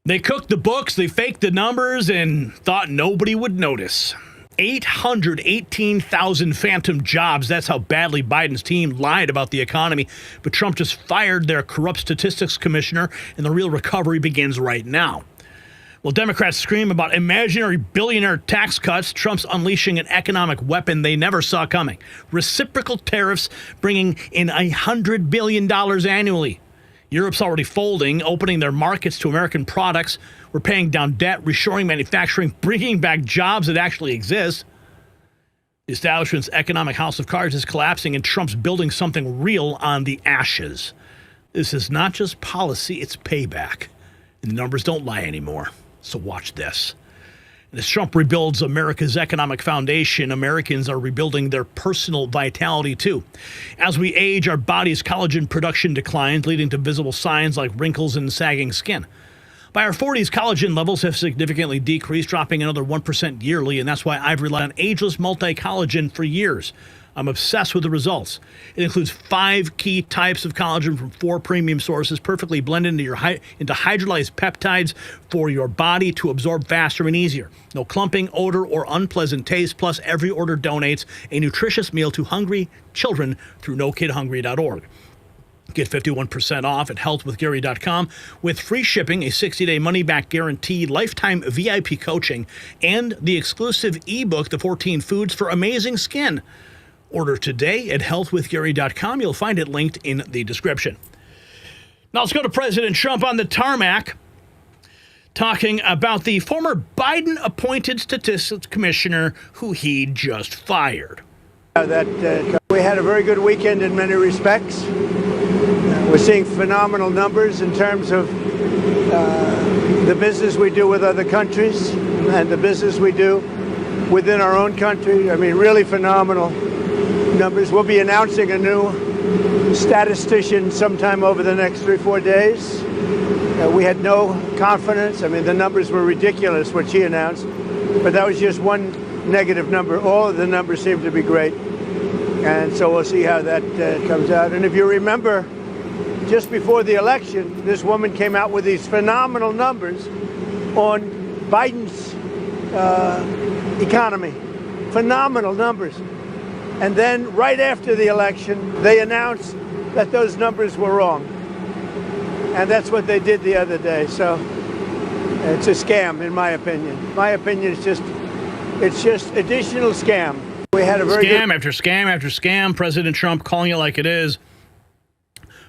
They cooked the books, they faked the numbers, and thought nobody would notice. 818,000 phantom jobs. That's how badly Biden's team lied about the economy. But Trump just fired their corrupt statistics commissioner, and the real recovery begins right now. While Democrats scream about imaginary billionaire tax cuts, Trump's unleashing an economic weapon they never saw coming. Reciprocal tariffs bringing in $100 billion annually. Europe's already folding, opening their markets to American products. We're paying down debt, reshoring manufacturing, bringing back jobs that actually exist. The establishment's economic house of cards is collapsing, and Trump's building something real on the ashes. This is not just policy, it's payback. And the numbers don't lie anymore. So watch this. As Trump rebuilds America's economic foundation, Americans are rebuilding their personal vitality, too. As we age, our body's collagen production declines, leading to visible signs like wrinkles and sagging skin. By our 40s, collagen levels have significantly decreased, dropping another 1% yearly, and that's why I've relied on ageless multi-collagen for years. I'm obsessed with the results. It includes 5 key types of collagen from 4 premium sources, perfectly blended into hydrolyzed peptides for your body to absorb faster and easier. No clumping, odor, or unpleasant taste. Plus, every order donates a nutritious meal to hungry children through nokidhungry.org. Get 51% off at healthwithgary.com with free shipping, a 60-day money-back guarantee, lifetime VIP coaching, and the exclusive ebook, The 14 Foods for Amazing Skin. Order today at healthwithgary.com. You'll find it linked in the description. Now let's go to President Trump on the tarmac, talking about the former Biden-appointed statistics commissioner who he just fired. We had a very good weekend in many respects. We're seeing phenomenal numbers in terms of the business we do with other countries and the business we do within our own country. I mean, really phenomenal numbers. We'll be announcing a new statistician sometime over the next 3-4 days. We had no confidence. I mean, the numbers were ridiculous, what she announced, but that was just one negative number. All of the numbers seem to be great, and so we'll see how that comes out. And if you remember, just before the election, this woman came out with these phenomenal numbers on Biden's economy. Phenomenal numbers. And then right after the election, they announced that those numbers were wrong. And that's what they did the other day. So it's a scam, in my opinion. My opinion is it's just additional scam. We had a very scam after scam after scam. President Trump calling it like it is.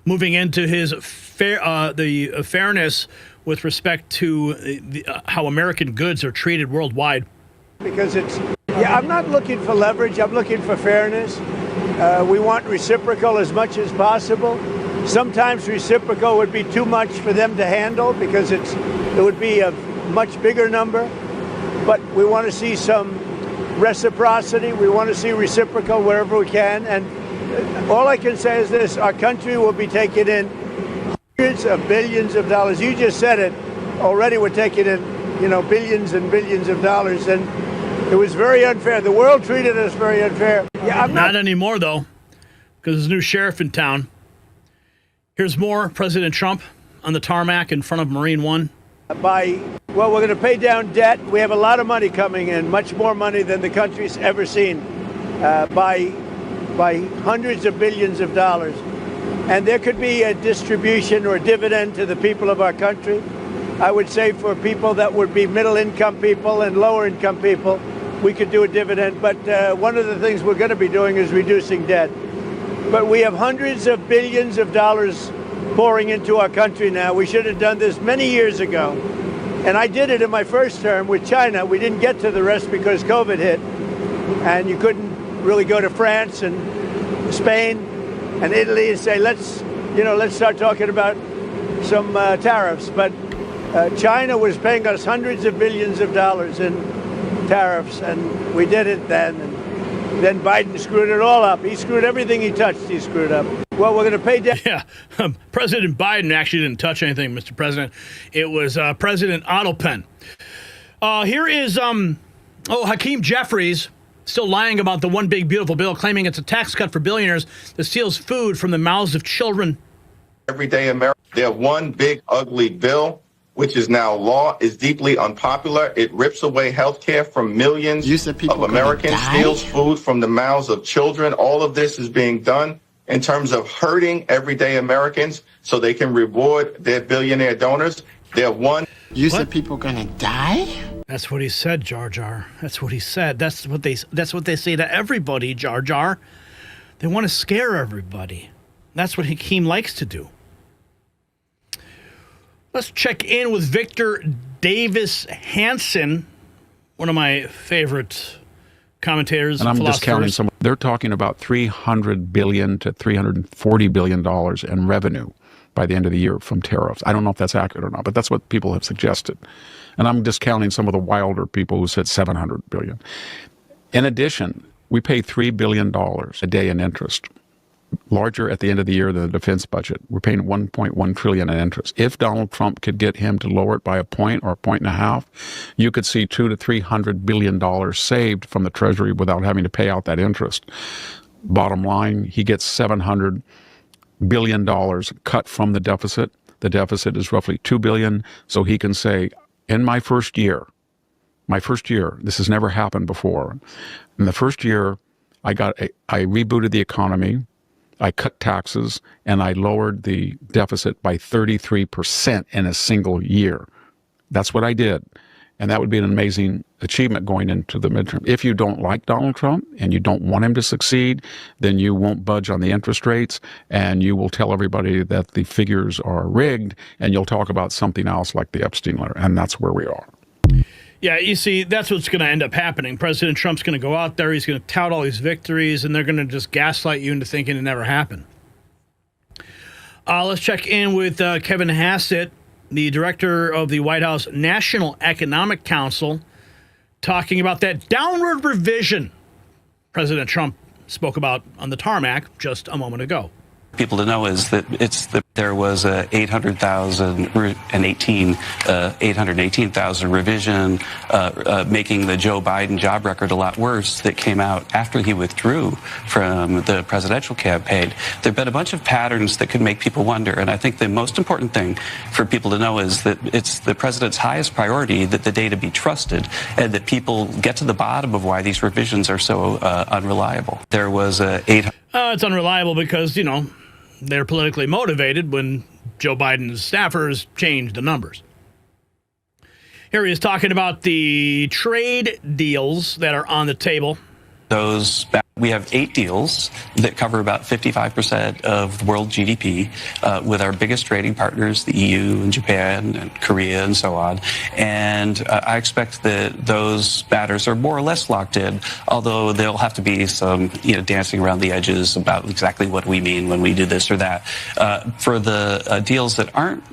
Moving into his fairness with respect to how American goods are treated worldwide. Because I'm not looking for leverage. I'm looking for fairness. We want reciprocal as much as possible. Sometimes reciprocal would be too much for them to handle because it would be a much bigger number. But we want to see some reciprocity. We want to see reciprocal wherever we can. And all I can say is this: our country will be taking in hundreds of billions of dollars. You just said it. Already we're taking in, billions and billions of dollars. And it was very unfair. The world treated us very unfair. Yeah, not anymore, though, because there's a new sheriff in town. Here's more President Trump on the tarmac in front of Marine One. We're going to pay down debt. We have a lot of money coming in, much more money than the country's ever seen, by hundreds of billions of dollars. And there could be a distribution or a dividend to the people of our country. I would say for people that would be middle-income people and lower-income people, we could do a dividend. But one of the things we're going to be doing is reducing debt. But we have hundreds of billions of dollars pouring into our country now. We should have done this many years ago. And I did it in my first term with China. We didn't get to the rest because COVID hit. And you couldn't really go to France and Spain and Italy and say, let's start talking about some tariffs. But China was paying us hundreds of billions of dollars in tariffs, and we did it then. And then Biden screwed it all up. He screwed everything he touched. He screwed up. Well, we're going to pay debt. Yeah, President Biden actually didn't touch anything, Mr. President. It was President Otto Penn. Here is Hakeem Jeffries still lying about the one big beautiful bill, claiming it's a tax cut for billionaires that steals food from the mouths of children. Everyday America, they have one big ugly bill which is now law, is deeply unpopular. It rips away health care from millions of Americans, steals food from the mouths of children. All of this is being done in terms of hurting everyday Americans so they can reward their billionaire donors. You said people are gonna die? That's what he said, Jar Jar. That's what he said. That's what they say to everybody, Jar Jar. They want to scare everybody. That's what Hakeem likes to do. Let's check in with Victor Davis Hanson, one of my favorite commentators and philosophers. Discounting some. They're talking about $300 billion to $340 billion in revenue by the end of the year from tariffs. I don't know if that's accurate or not, but that's what people have suggested. And I'm discounting some of the wilder people who said $700 billion. In addition, we pay $3 billion a day in interest, larger at the end of the year than the defense budget. We're paying $1.1 trillion in interest. If Donald Trump could get him to lower it by a point or a point and a half, you could see $200 to $300 billion saved from the Treasury without having to pay out that interest. Bottom line, he gets $700 billion cut from the deficit. The deficit is roughly $2 billion, so he can say, in my first year, this has never happened before. In the first year, I rebooted the economy, I cut taxes, and I lowered the deficit by 33% in a single year. That's what I did. And that would be an amazing achievement going into the midterm. If you don't like Donald Trump and you don't want him to succeed, then you won't budge on the interest rates, and you will tell everybody that the figures are rigged, and you'll talk about something else like the Epstein letter. And that's where we are. Yeah, you see, that's what's going to end up happening. President Trump's going to go out there, he's going to tout all these victories, and they're going to just gaslight you into thinking it never happened. Let's check in with Kevin Hassett, the director of the White House National Economic Council, talking about that downward revision President Trump spoke about on the tarmac just a moment ago. People to know is that there was a 818,000 revision, making the Joe Biden job record a lot worse, that came out after he withdrew from the presidential campaign. There have been a bunch of patterns that could make people wonder, and I think the most important thing for people to know is that it's the president's highest priority that the data be trusted and that people get to the bottom of why these revisions are so unreliable. There was a it's unreliable because, you know, they're politically motivated when Joe Biden's staffers change the numbers. Here he is talking about the trade deals that are on the table. We have 8 deals that cover about 55% of world GDP with our biggest trading partners, the EU and Japan and Korea and so on. And I expect that those matters are more or less locked in, although there'll have to be some dancing around the edges about exactly what we mean when we do this or that. For the deals that aren't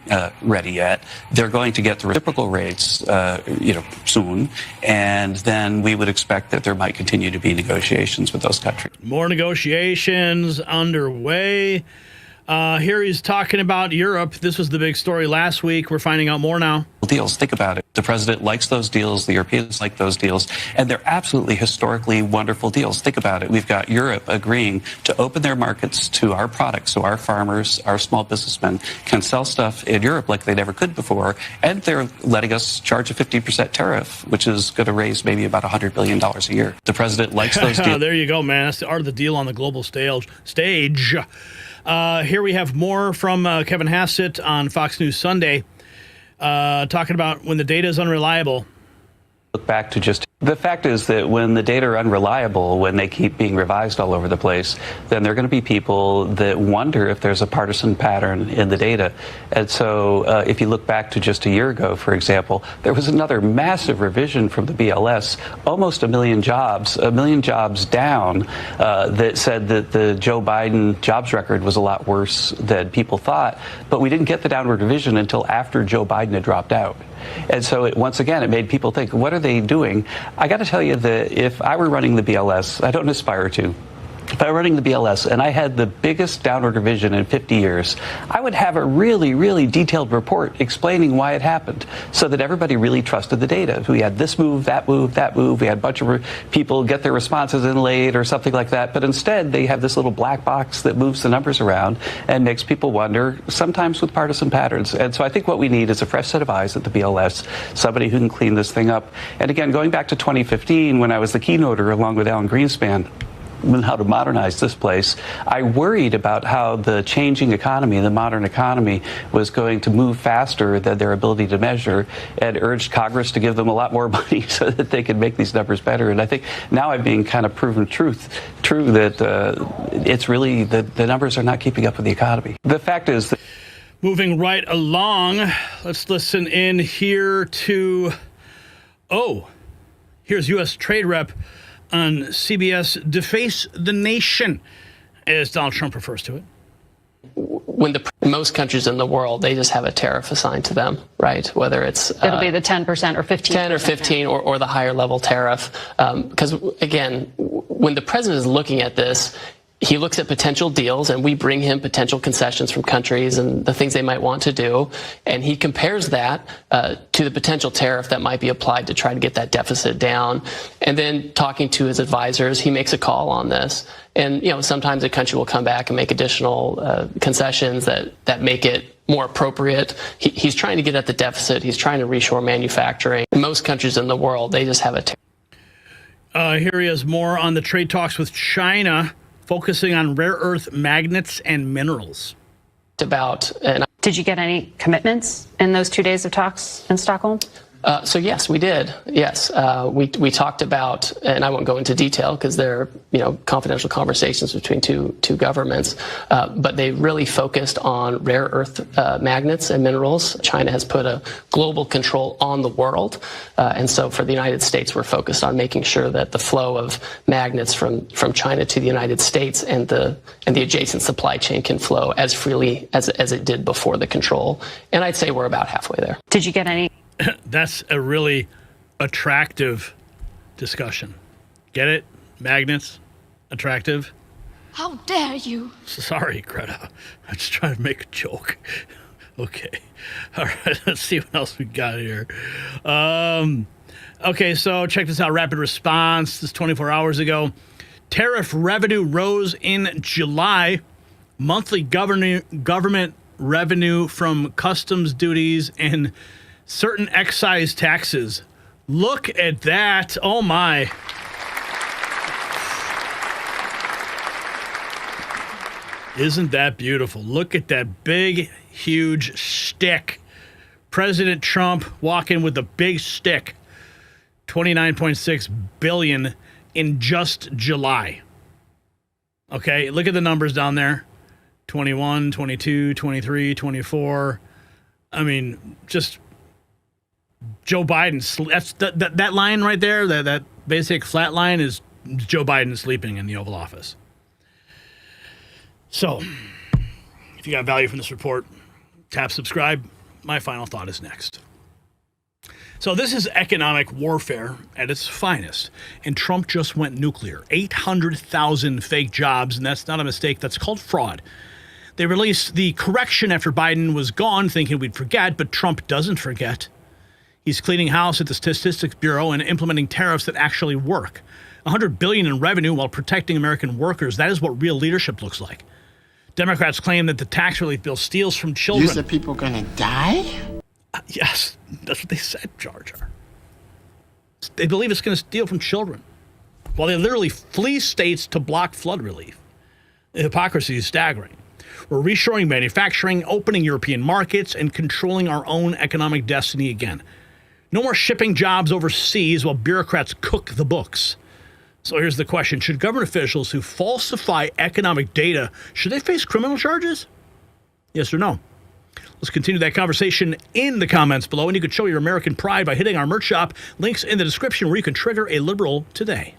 ready yet, they're going to get the reciprocal rates soon, and then we would expect that there might continue to be negotiations with those countries. More negotiations underway. Here he's talking about Europe. This was the big story last week. We're finding out more now. Deals. Think about it. The president likes those deals. The Europeans like those deals. And they're absolutely historically wonderful deals. Think about it. We've got Europe agreeing to open their markets to our products so our farmers, our small businessmen can sell stuff in Europe like they never could before. And they're letting us charge a 50% tariff, which is going to raise maybe about $100 billion a year. The president likes those deals. There you go, man. That's the art of the deal on the global stage. Here we have more from Kevin Hassett on Fox News Sunday, talking about when the data is unreliable. Look back to just the fact is that when the data are unreliable, when they keep being revised all over the place, then there are going to be people that wonder if there's a partisan pattern in the data. And so if you look back to just a year ago, for example, there was another massive revision from the BLS, almost a million jobs down, that said that the Joe Biden jobs record was a lot worse than people thought. But we didn't get the downward revision until after Joe Biden had dropped out. And so once again, it made people think, what are they doing? I got to tell you that if I were running the BLS, I don't aspire to. if I were running the BLS and I had the biggest downward revision in 50 years, I would have a really, really detailed report explaining why it happened so that everybody really trusted the data. We had this move, that move, that move. We had a bunch of people get their responses in late or something like that. But instead, they have this little black box that moves the numbers around and makes people wonder, sometimes with partisan patterns. And so I think what we need is a fresh set of eyes at the BLS, somebody who can clean this thing up. And again, going back to 2015, when I was the keynoter along with Alan Greenspan, on how to modernize this place, I worried about how the changing economy, the modern economy, was going to move faster than their ability to measure, and urged Congress to give them a lot more money so that they could make these numbers better. And I think now I'm being kind of proven true that it's really the numbers are not keeping up with the economy. The fact is that moving right along, let's listen in here to, here's U.S. Trade Rep on CBS, Deface the Nation, as Donald Trump refers to it. When most countries in the world, they just have a tariff assigned to them, right? Whether it's it'll be the 10% or 15%. 10 or 15 or the higher level tariff. Because again, when the president is looking at this, he looks at potential deals, and we bring him potential concessions from countries and the things they might want to do. And he compares that to the potential tariff that might be applied to try to get that deficit down. And then talking to his advisors, he makes a call on this. And, sometimes a country will come back and make additional concessions that make it more appropriate. He's trying to get at the deficit. He's trying to reshore manufacturing. In most countries in the world, they just have a tariff. Here he is, more on the trade talks with China, focusing on rare earth magnets and minerals. Did you get any commitments in those 2 days of talks in Stockholm? So yes, we did. Yes, we talked about, and I won't go into detail because they're confidential conversations between two governments, but they really focused on rare earth magnets and minerals. China has put a global control on the world, and so for the United States, we're focused on making sure that the flow of magnets from China to the United States and the adjacent supply chain can flow as freely as it did before the control. And I'd say we're about halfway there. Did you get any? That's a really attractive discussion. Get it? Magnets? Attractive? How dare you? Sorry, Greta. I'm just trying to make a joke. Okay. All right, let's see what else we got here. Okay, so check this out. Rapid response. This 24 hours ago. Tariff revenue rose in July. Monthly government revenue from customs duties and certain excise taxes. Look at that. Oh, my. Isn't that beautiful? Look at that big, huge stick. President Trump walking with a big stick. $29.6 billion in just July. Okay, look at the numbers down there. 21, 22, 23, 24. I mean, just Joe Biden, that line right there, that basic flat line is Joe Biden sleeping in the Oval Office. So, if you got value from this report, tap subscribe. My final thought is next. So this is economic warfare at its finest, and Trump just went nuclear. 800,000 fake jobs, and that's not a mistake. That's called fraud. They released the correction after Biden was gone, thinking we'd forget, but Trump doesn't forget. He's cleaning house at the Statistics Bureau and implementing tariffs that actually work. $100 billion in revenue while protecting American workers. That is what real leadership looks like. Democrats claim that the tax relief bill steals from children. You said people gonna die? Yes, that's what they said, Jar Jar. They believe it's going to steal from children, while they literally flee states to block flood relief. The hypocrisy is staggering. We're reshoring manufacturing, opening European markets, and controlling our own economic destiny again. No more shipping jobs overseas while bureaucrats cook the books. So here's the question. Should government officials who falsify economic data, should they face criminal charges? Yes or no? Let's continue that conversation in the comments below, and you can show your American pride by hitting our merch shop. Links in the description where you can trigger a liberal today.